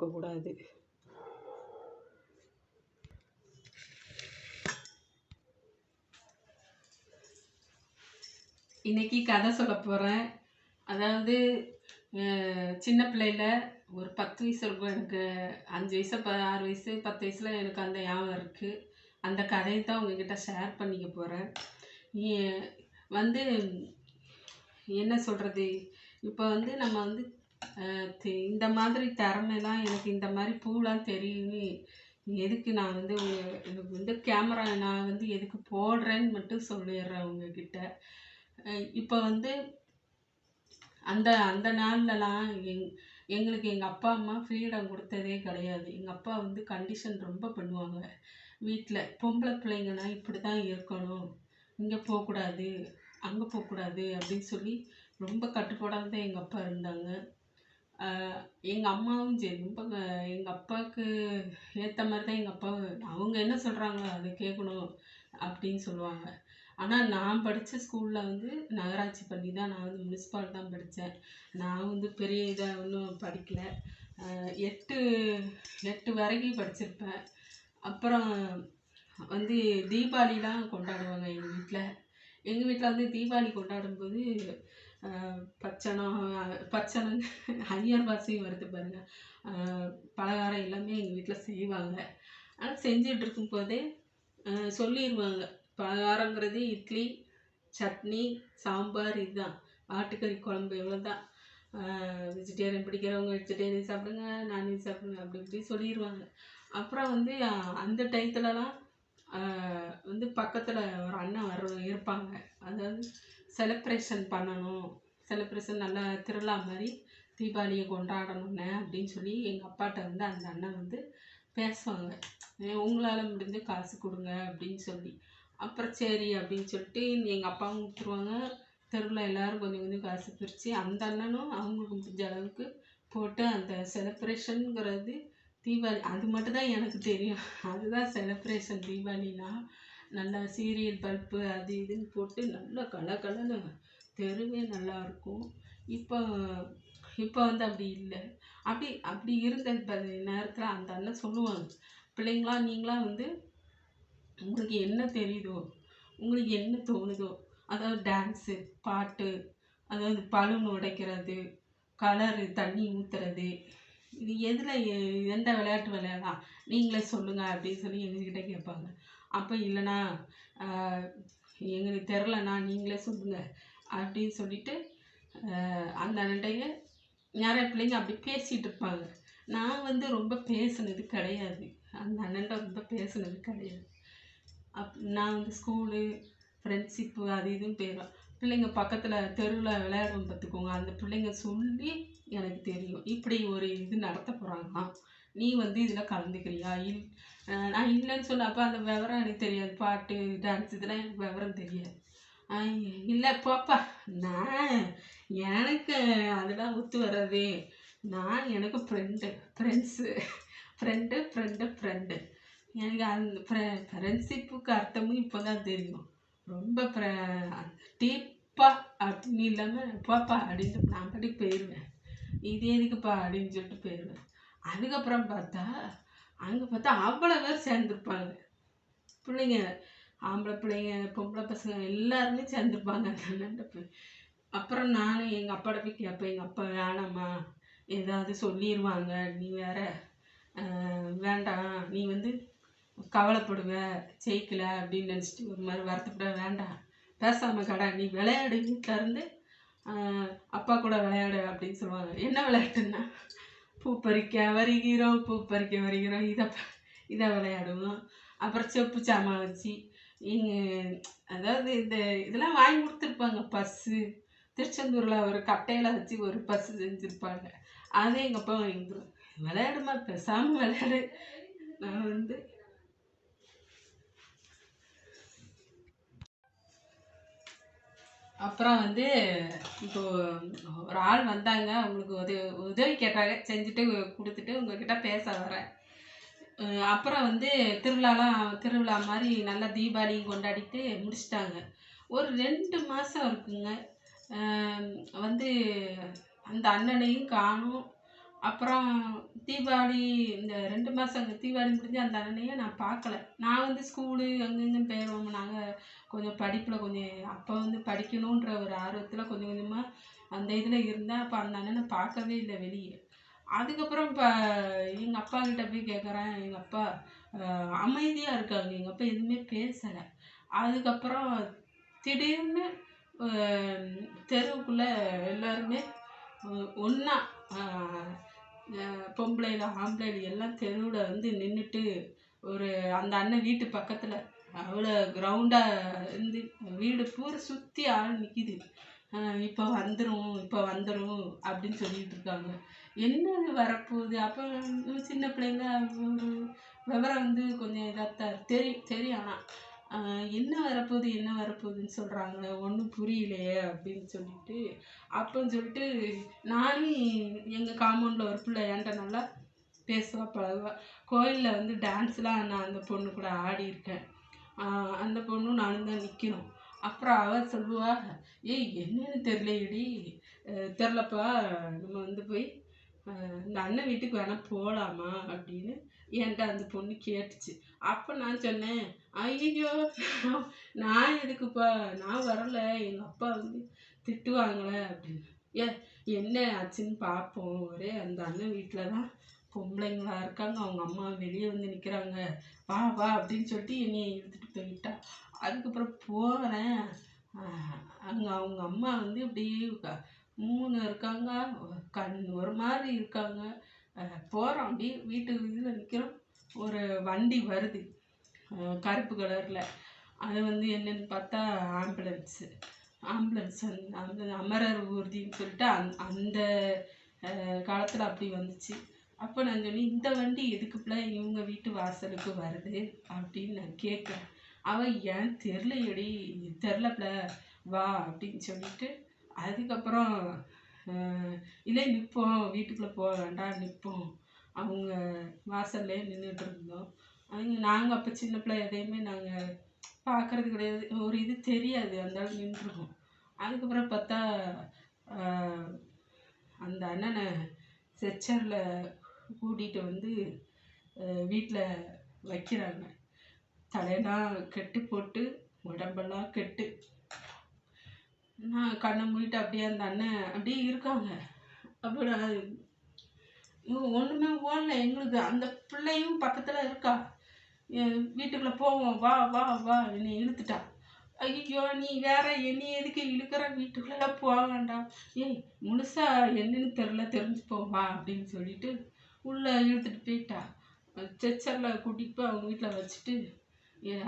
கொடுக்கக்கூடாது. இன்னைக்கு கதை சொல்ல போகிறேன். அதாவது சின்ன பிள்ளையில ஒரு 10 வயசு இருக்கும். எனக்கு 5 வயசு 6 வயசு 10 வயசில் எனக்கு அந்த ஞாபகம் இருக்குது. அந்த கதையை தான் உங்ககிட்ட ஷேர் பண்ணிக்க போகிறேன். வந்து என்ன சொல்கிறது, இப்போ வந்து நம்ம வந்து இந்த மாதிரி திறமைலாம் எனக்கு இந்த மாதிரி பூலாம் தெரியும். எதுக்கு நான் வந்து எனக்கு வந்து கேமரா நான் வந்து எதுக்கு போடுறேன்னு மட்டும் சொல்லிடுறேன் உங்ககிட்ட. இப்போ வந்து அந்த அந்த நாள்லலாம் எங்களுக்கு எங்கள் அப்பா அம்மா ஃப்ரீடம் கொடுத்ததே கிடையாது. எங்கள் அப்பா வந்து கண்டிஷன் ரொம்ப பண்ணுவாங்க. வீட்டில் பொம்பளை பிள்ளைங்கன்னா இப்படி தான் இருக்கணும், இங்கே போகக்கூடாது அங்கே போகக்கூடாது அப்படின்னு சொல்லி ரொம்ப கட்டுப்பாடாக தான் எங்கள் அப்பா இருந்தாங்க. எங்கள் அம்மாவும் சரி ரொம்ப எங்கள் அப்பாவுக்கு ஏற்ற மாதிரி தான் எங்கள் அப்பா அவங்க என்ன சொல்கிறாங்களோ அதை கேட்கணும் அப்படின்னு சொல்லுவாங்க. ஆனால் நான் படித்த ஸ்கூலில் வந்து நகராட்சி பள்ளி தான். நான் வந்து முனிசிபால் தான் படித்தேன். நான் வந்து பெரிய இதாக ஒன்றும் படிக்கலை. 8 வரைக்கும் படிச்சிருப்பேன். அப்புறம் வந்து தீபாவளிலாம் கொண்டாடுவாங்க எங்கள் வீட்டில். எங்கள் வீட்டில் வந்து தீபாவளி கொண்டாடும்போது பச்சனம் ஐயர் வாசியும் வருது பாருங்கள், பலகாரம் எல்லாமே எங்கள் வீட்டில் செய்வாங்க. ஆனால் செஞ்சுட்டு இருக்கும்போதே சொல்லிடுவாங்க, பலகாரங்கிறது இட்லி சட்னி சாம்பார் இதுதான், ஆட்டுக்கறி குழம்பு இவ்வளோ தான். வெஜிடேரியன் பிடிக்கிறவங்க வெஜிடேரியன் சாப்பிடுங்க, நான்வெஜ் சாப்பிடுங்க அப்படி இப்படி சொல்லிடுவாங்க. அப்புறம் வந்து அந்த டயத்துலலாம் வந்து பக்கத்தில் ஒரு அண்ணன் இருப்பாங்க. அதாவது செலிப்ரேஷன் பண்ணணும், செலிப்ரேஷன் நல்லா திருவிழா மாதிரி தீபாவளியை கொண்டாடணுண்ணே அப்படின்னு சொல்லி எங்கள் அப்பாட்ட வந்து அந்த அண்ணன் வந்து பேசுவாங்க. உங்களால் முடிஞ்ச காசு கொடுங்க அப்படின்னு சொல்லி. அப்புறம் சரி அப்படின்னு சொல்லிட்டு எங்கள் அப்பாவும் கொடுத்துருவாங்க. தெருவில் எல்லோரும் கொஞ்சம் கொஞ்சம் காசு பிரித்து அந்த அண்ணனும் அவங்களுக்கு முடிஞ்ச அளவுக்கு போட்டு அந்த செலிப்ரேஷனுங்கிறது தீபாவளி அது மட்டும் தான் எனக்கு தெரியும். அதுதான் செலிப்ரேஷன் தீபாவளினா. நல்லா சீரியல் பல்பு அது இதுன்னு போட்டு நல்லா கலகலன்னு தெருவே நல்லாயிருக்கும். இப்போ வந்து அப்படி இல்லை. அப்படி இருந்த நேரத்தில் அந்த அண்ணன் சொல்லுவாங்க, பிள்ளைங்களா நீங்களாம் வந்து உங்களுக்கு என்ன தெரியுதோ, உங்களுக்கு என்ன தோணுதோ, அதாவது டான்ஸு பாட்டு, அதாவது பலூன் உடைக்கிறது, கலரு தண்ணி ஊற்றுறது, இது எதில் எந்த விளையாட்டு விளையாடலாம் நீங்களே சொல்லுங்கள் அப்படின்னு சொல்லி எங்ககிட்ட கேட்பாங்க. அப்போ இல்லைண்ணா எங்களுக்கு தெரிலண்ணா நீங்களே சொல்லுங்கள் அப்படின்னு சொல்லிட்டு அந்த அண்ணன்டைய நிறைய பிள்ளைங்க அப்படி பேசிகிட்டு இருப்பாங்க. நான் வந்து ரொம்ப பேசுனது கிடையாது, அந்த அண்ணன்ட்ட ரொம்ப பேசுனது கிடையாது. நான் வந்து ஸ்கூலு ஃப்ரெண்ட்ஷிப்பு அது இதுன்னு போயிடும். பிள்ளைங்க பக்கத்தில் தெருவில் விளையாடும் பார்த்துக்கோங்க, அந்த பிள்ளைங்க சொல்லி எனக்கு தெரியும் இப்படி ஒரு இது நடத்த போகிறாங்களாம், நீ வந்து இதில் கலந்துக்கிறியா? நான் இல்லைன்னு சொன்ன. அப்போ அந்த விவரம் எனக்கு தெரியாது, பாட்டு டான்ஸ் இதெல்லாம் எனக்கு விவரம் தெரியாது. இல்லை போப்பா, நான் எனக்கு அதெல்லாம் ஒத்து வர்றது, நான் எனக்கு ஃப்ரெண்டு எனக்கு அந்த ஃப்ரெண்ட்ஷிப்புக்கு அர்த்தமும் இப்போ தான் தெரியும். ரொம்ப டீப்பாக அப்படின்னு இல்லாமல் போப்பா அப்படின்ட்டு நான் பாட்டுக்கு போயிடுவேன். இது எதுக்குப்பா அப்படின்னு சொல்லிட்டு போயிடுவேன். அதுக்கப்புறம் அங்கே பார்த்தா அவ்வளோ பேர் சேர்ந்துருப்பாங்க. பிள்ளைங்க ஆம்பளை பிள்ளைங்க பொம்பளை பசங்க எல்லாருமே சேர்ந்துருப்பாங்க அந்த அண்ணன்ட்ட போய். அப்புறம் நானும் எங்கள் அப்பாட்ட போய் கேட்பேன், எங்கள் அப்பா வேணாம்மா ஏதாவது சொல்லிடுவாங்க, நீ வேற வேண்டாம், நீ வந்து கவலைப்படுவ ஜெயிக்கல அப்படின்னு நினச்சிட்டு ஒரு மாதிரி வருத்தப்பட வேண்டாம், பேசாமல் கடை நீ விளையாடு, வீட்டில் இருந்து அப்பா கூட விளையாடு அப்படின்னு சொல்லுவாங்க. என்ன விளையாட்டுன்னா பூ பறிக்க வருகிறோம் இதை விளையாடுவோம். அப்புறம் செப்பு சாமான் வச்சு அதாவது இதெல்லாம் வாங்கி கொடுத்துருப்பாங்க. பஸ்ஸு திருச்செந்தூரில் ஒரு கட்டையில் வச்சு ஒரு பஸ்ஸு செஞ்சுருப்பாங்க, அதே எங்கள் அப்பா வாங்கி கொடுத்துருவாங்க. விளையாடுமா பேசாமல் விளையாடு. நான் வந்து அப்புறம் வந்து இப்போது ஒரு ஆள் வந்தாங்க, அவங்களுக்கு உதவி கேட்டாங்க, செஞ்சுட்டு கொடுத்துட்டு உங்ககிட்ட பேச வரேன். அப்புறம் வந்து திருவிழா மாதிரி நல்லா தீபாவளியும் கொண்டாடிட்டு முடிச்சிட்டாங்க. ஒரு 2 மாதம் இருக்குங்க, வந்து அந்த அண்ணனையும் காணும். அப்புறம் தீபாவளி இந்த 2 மாதம் தீபாவளி முடிஞ்சு அந்த அண்ணனையே நான் பார்க்கல. நான் வந்து ஸ்கூலு அங்கே இங்கேன்னு போயிடுவோம். நாங்கள் கொஞ்சம் படிப்பில் கொஞ்சம் அப்போ வந்து படிக்கணுன்ற ஒரு ஆர்வத்தில் கொஞ்சம் கொஞ்சமாக அந்த இதில் இருந்தேன். அப்போ அந்த அண்ணனை பார்க்கவே இல்லை வெளியே. அதுக்கப்புறம் இப்போ எங்கள் அப்பா கிட்ட போய் கேட்குறேன். எங்கள் அப்பா அமைதியாக இருக்காங்க. எங்கள் அப்பா எதுவுமே பேசலை. அதுக்கப்புறம் திடீர்னு தெருவுக்குள்ளே எல்லாருமே ஒன்றா பொம்பளைல ஆம்பளைல எல்லாம் தெருவில் வந்து நின்றுட்டு ஒரு அந்த அண்ணன் வீட்டு பக்கத்தில் அவ்வளோ கிரவுண்டாக இருந்து வீடு பூரா சுற்றி ஆள் நிற்கிது. இப்போ வந்துடும் இப்போ வந்துடும் அப்படின்னு சொல்லிட்டு இருக்காங்க. என்னது வரப்போகுது? அப்போ சின்ன பிள்ளைங்க ஒரு விவரம் வந்து கொஞ்சம் இதாகத்தான் தெரியும். ஆனால் என்ன வரப்போகுது என்ன வரப்போகுதுன்னு சொல்கிறாங்க, ஒன்றும் புரியலையே அப்படின்னு சொல்லிட்டு அப்போன்னு சொல்லிட்டு நானும் எங்கள் காம்பவுண்டில் ஒரு பிள்ளை என்கிட்ட நல்லா பேசுவா பழகுவா. கோயிலில் வந்து டான்ஸ்லாம் நான் அந்த பொண்ணு கூட ஆடியிருக்கேன். அந்த பொண்ணும் நானும் தான் நிற்கிறோம். அப்புறம் அவள் சொல்லுவா, ஏய் என்னன்னு தெரிலையடி, தெரிலப்பா, நம்ம வந்து போய் இந்த அண்ணன் வீட்டுக்கு வேணால் போகலாமா அப்படின்னு என்கிட்ட அந்த பொண்ணு கேட்டுச்சு. அப்போ நான் சொன்னேன், ஐயோ நான் எதுக்குப்பா, நான் வரலை, எங்கள் அப்பா வந்து திட்டுவாங்களே அப்படின்னு. என்ன ஆச்சுன்னு பார்ப்போம், ஒரே அந்த அண்ணன் வீட்டில் தான் பொம்பளைங்களா இருக்காங்க, அவங்க அம்மா வெளியே வந்து நிற்கிறாங்க, வா வா அப்படின்னு சொல்லிட்டு என்னை இழுத்துட்டு போயிட்டா. அதுக்கப்புறம் போகிறேன். அங்கே அவங்க அம்மா வந்து இப்படி 3 இருக்காங்க, ஒரு மாதிரி இருக்காங்க. போகிறோம் அப்படியே வீட்டுக்கு இதில் நிற்கிறோம். ஒரு வண்டி வருது கருப்பு கலரில். அது வந்து என்னென்னு பார்த்தா ஆம்புலன்ஸு. ஆம்புலன்ஸ் அந்த அமரர் ஊர்தின்னு சொல்லிட்டு அந்த காலத்தில் அப்படி வந்துச்சு. அப்போ நான் சொன்னேன், இந்த வண்டி எதுக்குப்பல இவங்க வீட்டு வாசலுக்கு வருது அப்படின்னு நான் கேட்குறேன். அவள் ஏன் தெரிலையடி, தெரிலப்பல வா அப்படின்னு சொல்லிட்டு அதுக்கப்புறம் இல்லை நிற்போம், வீட்டுக்குள்ளே போக வேண்டாம் நிற்போம், அவங்க வாசல்லே நின்றுட்டு இருந்தோம். நாங்கள் அப்போ சின்ன பிள்ளை எதையுமே நாங்கள் பார்க்குறது கிடையாது, ஒரு இது தெரியாது, அந்த நின்றுருக்கோம். அதுக்கப்புறம் பார்த்தா அந்த அண்ணனை ஸ்ட்ரெச்சரில் கூட்டிகிட்டு வந்து வீட்டில் வைக்கிறாங்க. தலையெல்லாம் கெட்டு போட்டு உடம்பெல்லாம் கெட்டு. நான் கண்ணை மூடிட்டு அப்படியே அந்த அண்ணன் அப்படியே இருக்காங்க. அப்புறம் ஒன்றுமே ஓடல எங்களுக்கு. அந்த பிள்ளையும் பக்கத்தில் இருக்கா. வீட்டுக்குள்ளே போவோம், வா வா வா என்னை இழுத்துட்டா. ஐயோ நீ வேற என்னை எதுக்கு இழுக்கிற, வீட்டுக்குள்ளெல்லாம் போக வேண்டாம், ஏய் முழுசா என்னன்னு தெரிஞ்சுப்போ வா அப்படின்னு சொல்லிட்டு உள்ளே இழுத்துட்டு போயிட்டா. ஸ்ட்ரெச்சரில் கூட்டிகிட்டு போய் அவங்க வீட்டில் வச்சுட்டு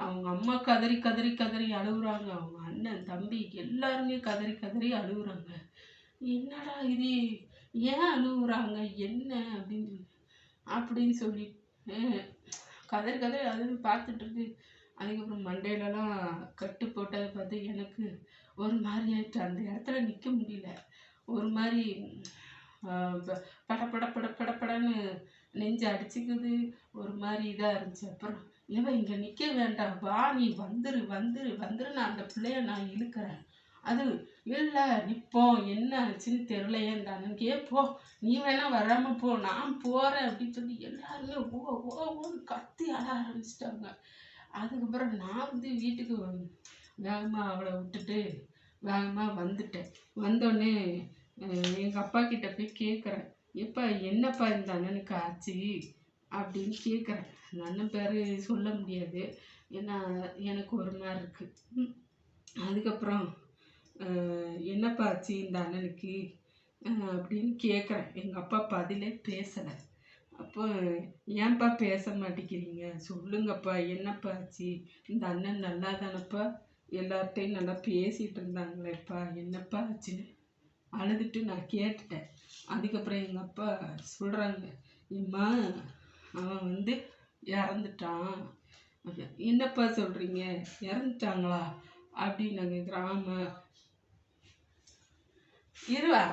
அவங்க அம்மா கதறி கதறி கதறி அழுகுறாங்க. அவங்க அண்ணன் தம்பி எல்லாருமே கதறி கதறி அழுகுறாங்க. என்னடா இது, ஏன் அழுகுறாங்க என்ன அப்படின்னு சொல்லி கதறி கதறி அழுது பார்த்துட்ருக்கு. அதுக்கப்புறம் மண்டையிலலாம் கட்டு போட்டதை பார்த்து எனக்கு ஒரு மாதிரி ஆயிடுச்சு. அந்த இடத்துல நிற்க முடியல. ஒரு மாதிரி படப்பட படப்படன்னு நெஞ்சு அடிச்சுக்குது. ஒரு மாதிரி இதாக இருந்துச்சு. அப்புறம் இவன் இங்கே நிற்க வேண்டாம், வா நீ வந்துரு வந்துரு வந்துரு, நான் அந்த பிள்ளைய நான் இழுக்கிறேன். அது இல்லை நிற்போம், என்ன ஆச்சுன்னு தெரிலையே, இந்த அண்ணனுக்கே போ, நீ வேணா வராமல் போ, நான் போகிறேன் அப்படின்னு சொல்லி எல்லாருமே ஓன்னு கத்தி அழ ஆரம்பிச்சிட்டாங்க. அதுக்கப்புறம் நான் வந்து வீட்டுக்கு வேகமாக அவளை விட்டுட்டு வேகமாக வந்துட்டேன். வந்தோடனே எங்கள் அப்பா கிட்ட போய் கேட்குறேன், எப்பா என்னப்பா இந்த அண்ணனுக்கு ஆச்சு அப்படின்னு கேட்குறேன். அந்த அண்ணன் பேர் சொல்ல முடியாது, ஏன்னா எனக்கு ஒரு மாதிரி இருக்குது. அதுக்கப்புறம் என்னப்பா ஆச்சு இந்த அண்ணனுக்கு அப்படின்னு கேட்குறேன். எங்கள் அப்பா பதிலே பேசலை. அப்போ ஏன்ப்பா பேச மாட்டேங்கிறீங்க, சொல்லுங்கப்பா என்னப்பா ஆச்சு, இந்த அண்ணன் நல்லா தானப்பா, எல்லார்ட்டையும் நல்லா பேசிகிட்டு இருந்தாங்களேப்பா, என்னப்பா ஆச்சுன்னு அழுதுட்டு நான் கேட்டுட்டேன். அதுக்கப்புறம் எங்கள் அப்பா சொல்கிறாங்க, இம்மா அவன் வந்து இறந்துட்டான். என்னப்பா சொல்கிறீங்க, இறந்துட்டாங்களா அப்படின்னு நான் கேட்குறேன். ஆமாம் இருவா.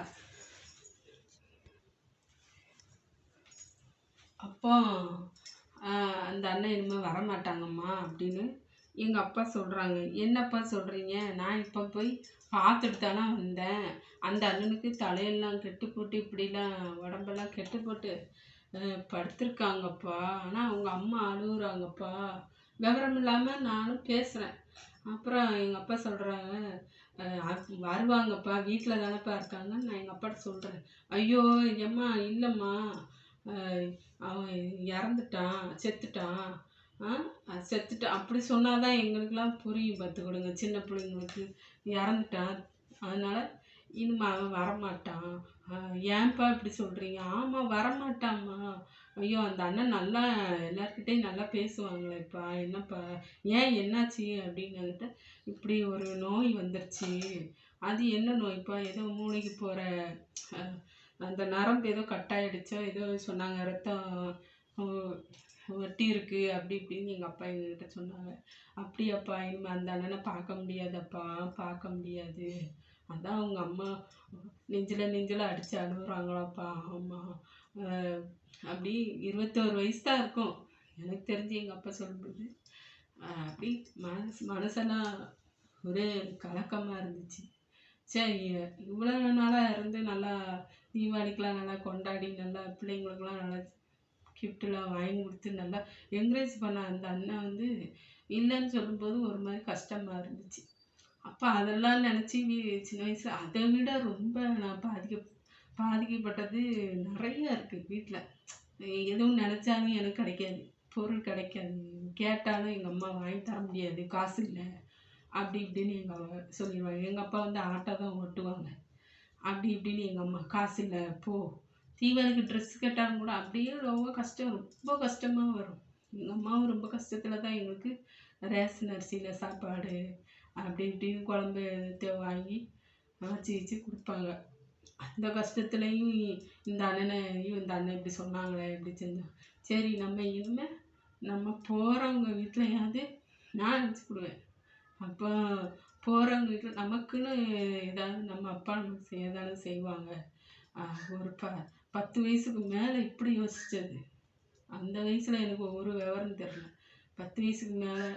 அப்போ அந்த அண்ணன் இனிமேல் வரமாட்டாங்கம்மா அப்படின்னு எங்கள் அப்பா சொல்கிறாங்க, என்னப்பா சொல்கிறீங்க? நான் இப்போ போய் பார்த்துட்டு தானே வந்தேன். அந்த அண்ணனுக்கு தலையெல்லாம் கெட்டு போட்டு இப்படிலாம் உடம்பெல்லாம் கெட்டு போட்டு படுத்திருக்காங்கப்பா. ஆனால் அவங்க அம்மா அழுகுறாங்கப்பா. விவரம் இல்லாமல் நானும் பேசுகிறேன். அப்புறம் எங்கள் அப்பா சொல்கிறாங்க, வருவாங்கப்பா, வீட்டில் தானேப்பா இருக்காங்கன்னு நான் எங்கள் அப்பாட்ட சொல்கிறேன். ஐயோ எம்மா இல்லைம்மா, அவன் இறந்துட்டான், செத்துட்டான், செத்துட்டான் அப்படி சொன்னால் தான் எங்களுக்கெல்லாம் புரியும் பார்த்துக்கிடுங்க. சின்ன பிள்ளைங்களுக்கு இறந்துட்டான், அதனால் இனிமே அவன் வரமாட்டான். ஏன்ப்பா இப்படி சொல்கிறீங்க? ஆமாம் வரமாட்டாம்மா. ஐயோ அந்த அண்ணன் நல்லா எல்லார்கிட்டையும் நல்லா பேசுவாங்களேப்பா, என்னப்பா ஏன் என்னாச்சு அப்படின்னுட்டு, இப்படி ஒரு நோய் வந்துருச்சு. அது என்ன நோய்ப்பா? ஏதோ மூளைக்கு போகிற அந்த நரம்பு ஏதோ கட் ஆகிடுச்சோ ஏதோ சொன்னாங்க, ரத்தம் ஒட்டி இருக்குது அப்படி இப்படின்னு எங்கள் அப்பா எங்ககிட்ட சொன்னாங்க. அப்படியாப்பா, இனிமேல் அந்த அண்ணனை பார்க்க முடியாதப்பா, பார்க்க முடியாது. அதான் அவங்க அம்மா நெஞ்சில் அடித்து அழுகுறாங்களாப்பா. ஆமாம், அப்படி 21 வயசு தான் இருக்கும் எனக்கு தெரிஞ்சு எங்கள் அப்பா சொல்லும்போது. அப்படி மனசெல்லாம் ஒரே கலக்கமாக இருந்துச்சு. சரி, இவ்வளோ நாளாக இருந்து நல்லா தீபாவளிக்கெலாம் நல்லா கொண்டாடி நல்லா பிள்ளைங்களுக்கெல்லாம் நல்லா கிஃப்டெலாம் வாங்கி கொடுத்து நல்லா என்கரேஜ் பண்ண அந்த அண்ணன் வந்து இல்லைன்னு சொல்லும்போது ஒரு மாதிரி கஷ்டமாக இருந்துச்சு. அப்போ அதெல்லாம் நினச்சி சின்ன வயசில் அதை விட ரொம்ப நான் பாதிக்கப்பட்டது நிறைய இருக்குது. வீட்டில் எதுவும் நினச்சாலும் எனக்கு கிடைக்காது, பொருள் கிடைக்காது, கேட்டாலும் எங்கள் அம்மா வாங்கி தர முடியாது, காசு இல்லை அப்படி இப்படின்னு எங்கள் சொல்லிடுவாங்க. எங்கள் அப்பா வந்து ஆட்டோ தான் ஓட்டுவாங்க. அப்படி இப்படின்னு எங்கள் அம்மா காசு இல்லை போ, தீபாவளிக்கு ட்ரெஸ் கேட்டாலும் கூட அப்படியே ரொம்ப கஷ்டம், ரொம்ப கஷ்டமாக வரும். எங்கள் அம்மாவும் ரொம்ப கஷ்டத்தில் தான் எங்களுக்கு ரேஷன் அரிசியில் சாப்பாடு அப்படி இப்படின்னு குழம்பு வாங்கி வச்சு கொடுப்பாங்க. அந்த கஷ்டத்துலேயும் இந்த அண்ணன் இப்படி சொன்னாங்களே இப்படி செஞ்சோம். சரி நம்ம இனிமேல் நம்ம போகிறவங்க வீட்லையாவது நான் நினச்சிக்கிடுவேன். அப்போ போகிறவங்க வீட்டில் நமக்குன்னு ஏதாவது நம்ம அப்பா நமக்கு ஏதாவது செய்வாங்க. ஒரு 10 வயசுக்கு மேலே இப்படி யோசித்தது. அந்த வயசில் எனக்கு ஒரு விவரம் தெரில. 10 வயசுக்கு மேலே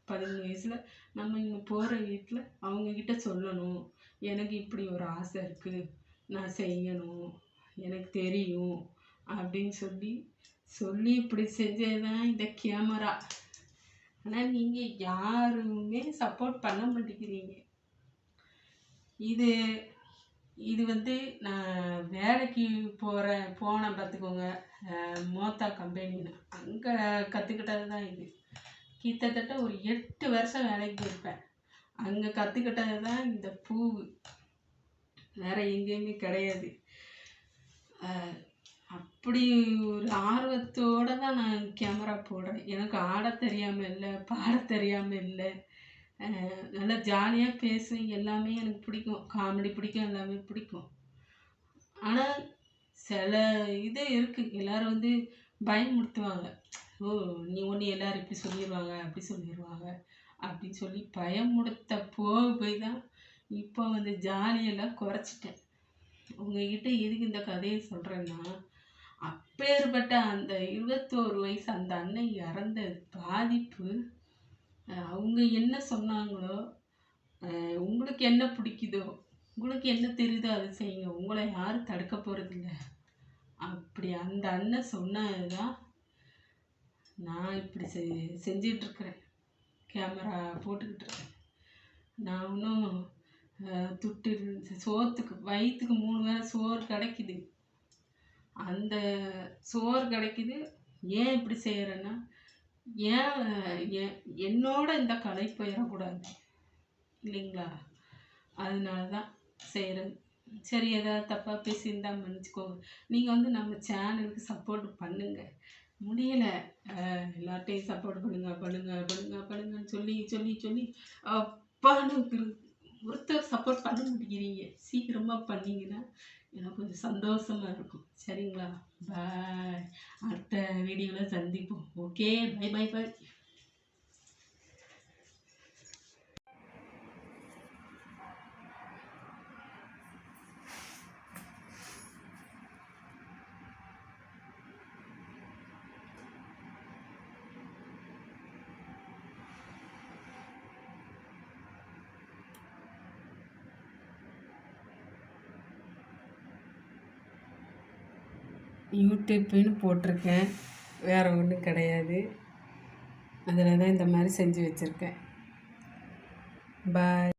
11 வயசில் நம்ம இங்கே போகிற வீட்டில் அவங்கக்கிட்ட சொல்லணும், எனக்கு இப்படி ஒரு ஆசை இருக்குது, நான் செய்யணும், எனக்கு தெரியும் அப்படின்னு சொல்லி இப்படி செஞ்சது தான் இந்த கேமரா. ஆனால் நீங்கள் யாருமே சப்போர்ட் பண்ண மாட்டேங்கிறீங்க. இது வந்து நான் வேலைக்கு போனேன் பார்த்துக்கோங்க, மோத்தா கம்பெனின்னு. அங்கே கற்றுக்கிட்டது தான் இது. கிட்டத்தட்ட ஒரு 8 வருஷம் வேலைக்கு போயிருப்பேன். அங்கே கற்றுக்கிட்டது தான் இந்த பூ, வேறு எங்கேயுமே கிடையாது. அப்படி ஒரு ஆர்வத்தோடு தான் நான் கேமரா போடுறேன். எனக்கு ஆட தெரியாமல் இல்லை, பாட தெரியாமல் இல்லை. நல்லா ஜாலியாக பேசுவேன், எல்லாமே எனக்கு பிடிக்கும், காமெடி பிடிக்கும், எல்லாமே பிடிக்கும். ஆனால் சில இது இருக்குது, எல்லோரும் வந்து பயமுறுத்துவாங்க. ஓ நீ ஒன்று எல்லோரும் இப்படி சொல்லிடுவாங்க அப்படி சொல்லிடுவாங்க அப்படின்னு சொல்லி பயமுறுத்த போய் தான் இப்போ வந்து ஜாலியெல்லாம் குறைச்சிட்டேன். உங்ககிட்ட எதுக்கு இந்த கதையை சொல்கிறேன்னா, அப்பேற்பட்ட அந்த 21 வயசு அந்த அண்ணன் இறந்த பாதிப்பு, அவங்க என்ன சொன்னாங்களோ, உங்களுக்கு என்ன பிடிக்குதோ, உங்களுக்கு என்ன தெரியுதோ அதை செய்யுங்க, உங்களை யாரும் தடுக்க போகிறதில்ல. அப்படி அந்த அண்ணன் சொன்னது தான் நான் இப்படி செஞ்சிட்ருக்கிறேன். கேமரா போட்டுக்கிட்டு இருக்கேன். நான் இன்னும் துட்டு சோத்துக்கு வயிற்றுக்கு 3 வேளை சோறு கிடைக்குது. அந்த சோறு கிடைக்குது. ஏன் இப்படி செய்கிறேன்னா, ஏன் என்னோட இந்த கலை போயிடக்கூடாது இல்லைங்களா? அதனால தான் செய்கிறது. சரி, ஏதாவது தப்பாக பேசியிருந்தா மன்னிச்சுக்கோங்க. நீங்கள் வந்து நம்ம சேனலுக்கு சப்போர்ட் பண்ணுங்கள். முடியலை, எல்லார்ட்டையும் சப்போர்ட் பண்ணுங்கன்னு சொல்லி அப்பான்னு ஒருத்தர் சப்போர்ட் பண்ண மாட்டேங்கிறீங்க. சீக்கிரமாக பண்ணிங்கன்னா எனக்கு கொஞ்சம் சந்தோஷமாக இருக்கும். சரிங்களா? பாய். அடுத்த வீடியோவில் சந்திப்போம். Okay, bye bye bye. யூடியூப்னு போட்டிருக்கேன், வேறு ஒன்றும் கிடையாது. அதில் தான் இந்த மாதிரி செஞ்சு வச்சுருக்கேன். பாய்.